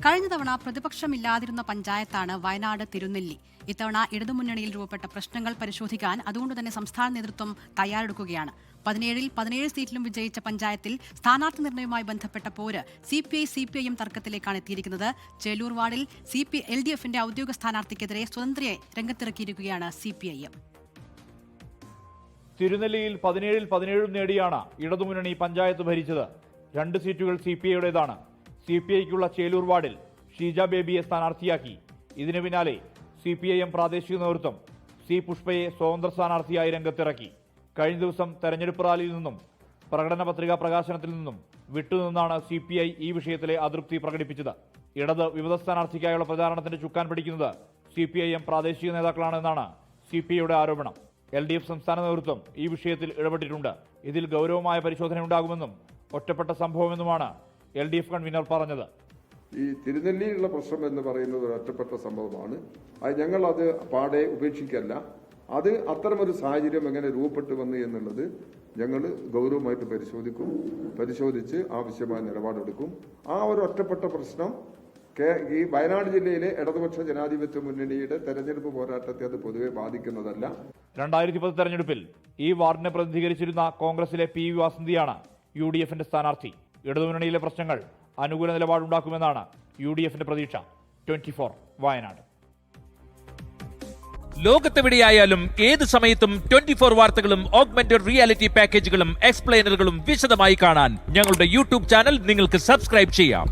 കഴിഞ്ഞ തവണ പ്രതിപക്ഷമില്ലാതിരുന്ന പഞ്ചായത്താണ് വയനാട് തിരുനെല്ലി. ഇത്തവണ ഇടതുമുന്നണിയിൽ രൂപപ്പെട്ട പ്രശ്നങ്ങൾ പരിശോധിക്കാൻ അതുകൊണ്ട് തന്നെ സംസ്ഥാന നേതൃത്വം തയ്യാറെടുക്കുകയാണ്. 17 സീറ്റിലും വിജയിച്ച പഞ്ചായത്തിൽ സ്ഥാനാർത്ഥി നിർണയവുമായി ബന്ധപ്പെട്ട പോര് CPI-CPIM തർക്കത്തിലേക്കാണ് എത്തിയിരിക്കുന്നത്. ചേലൂർ വാർഡിൽ LDFന്റെ ഔദ്യോഗിക സ്ഥാനാർത്ഥിക്കെതിരെ സ്വതന്ത്രയെ രംഗത്തിറക്കിയിരിക്കുകയാണ് CPIM. തിരുനെല്ലിയിൽ 17 നേടിയാണ് ഇടതുമുന്നണി പഞ്ചായത്ത് ഭരിച്ചത്. 2 സീറ്റുകൾ CPIയുടേതാണ്. CPIക്കുള്ള ചേലൂർ വാർഡിൽ ഷീജ ബേബിയെ സ്ഥാനാർത്ഥിയാക്കി. ഇതിനു പിന്നാലെ CPIM പ്രാദേശിക നേതൃത്വം C പുഷ്പയെ സ്വതന്ത്ര സ്ഥാനാർത്ഥിയായി രംഗത്തിറക്കി. കഴിഞ്ഞ ദിവസം തെരഞ്ഞെടുപ്പ് റാലിയിൽ നിന്നും പ്രകടന പത്രികാ പ്രകാശനത്തിൽ നിന്നും വിട്ടുനിന്നാണ് CPI ഈ വിഷയത്തിലെ അതൃപ്തി പ്രകടിപ്പിച്ചത്. ഇടത് വിമത സ്ഥാനാർത്ഥിക്കായുള്ള പ്രചാരണത്തിന്റെ ചുക്കാൻ പിടിക്കുന്നത് CPIM പ്രാദേശിക നേതാക്കളാണെന്നാണ് CPIയുടെ ആരോപണം. LDF സംസ്ഥാന നേതൃത്വം ഈ വിഷയത്തിൽ ഇടപെട്ടിട്ടുണ്ട്. ഇതിൽ ഗൗരവമായ പരിശോധനയുണ്ടാകുമെന്നും ഒറ്റപ്പെട്ട സംഭവമെന്നുമാണ് LDF കൺവീനർ പറഞ്ഞത്. ഈ തിരുനെല്ലിയിലുള്ള പ്രശ്നം എന്ന് പറയുന്നത് ഒരു ഒറ്റപ്പെട്ട സംഭവമാണ്. ഞങ്ങൾ അത് പാടെ ഉപേക്ഷിക്കല്ല. അത് അത്തരമൊരു സാഹചര്യം എങ്ങനെ രൂപപ്പെട്ടു വന്നു എന്നുള്ളത് ഞങ്ങൾ ഗൗരവമായിട്ട് പരിശോധിച്ച് ആവശ്യമായ നിലപാടെടുക്കും. ആ ഒരു ഒറ്റപ്പെട്ട പ്രശ്നം ഈ വയനാട് ജില്ലയിലെ ഇടതുപക്ഷ ജനാധിപത്യ മുന്നണിയുടെ തെരഞ്ഞെടുപ്പ് പോരാട്ടത്തെ അത് പൊതുവെ ബാധിക്കുന്നതല്ല. 2010 തെരഞ്ഞെടുപ്പിൽ ഈ വാർഡിനെ പ്രതിനിധീകരിച്ചിരുന്ന കോൺഗ്രസിലെ PV വാസന്തിയാണ് UDFന്റെ സ്ഥാനാർത്ഥി. ഇടതുമുന്നണിയിലെ പ്രശ്നങ്ങൾ അനുകൂല നിലപാടുണ്ടാക്കുമെന്നാണ് UDFന്റെ പ്രതീക്ഷ. 24 വയനാട്. ലോകത്തെവിടെയായാലും ഏത് സമയത്തും 24 വാർത്തകളും ഓഗ്മെന്റഡ് റിയാലിറ്റി പാക്കേജുകളും എക്സ്പ്ലെയിനറുകളും വിശദമായി കാണാൻ ഞങ്ങളുടെ YouTube ചാനൽ നിങ്ങൾക്ക് സബ്സ്ക്രൈബ് ചെയ്യാം.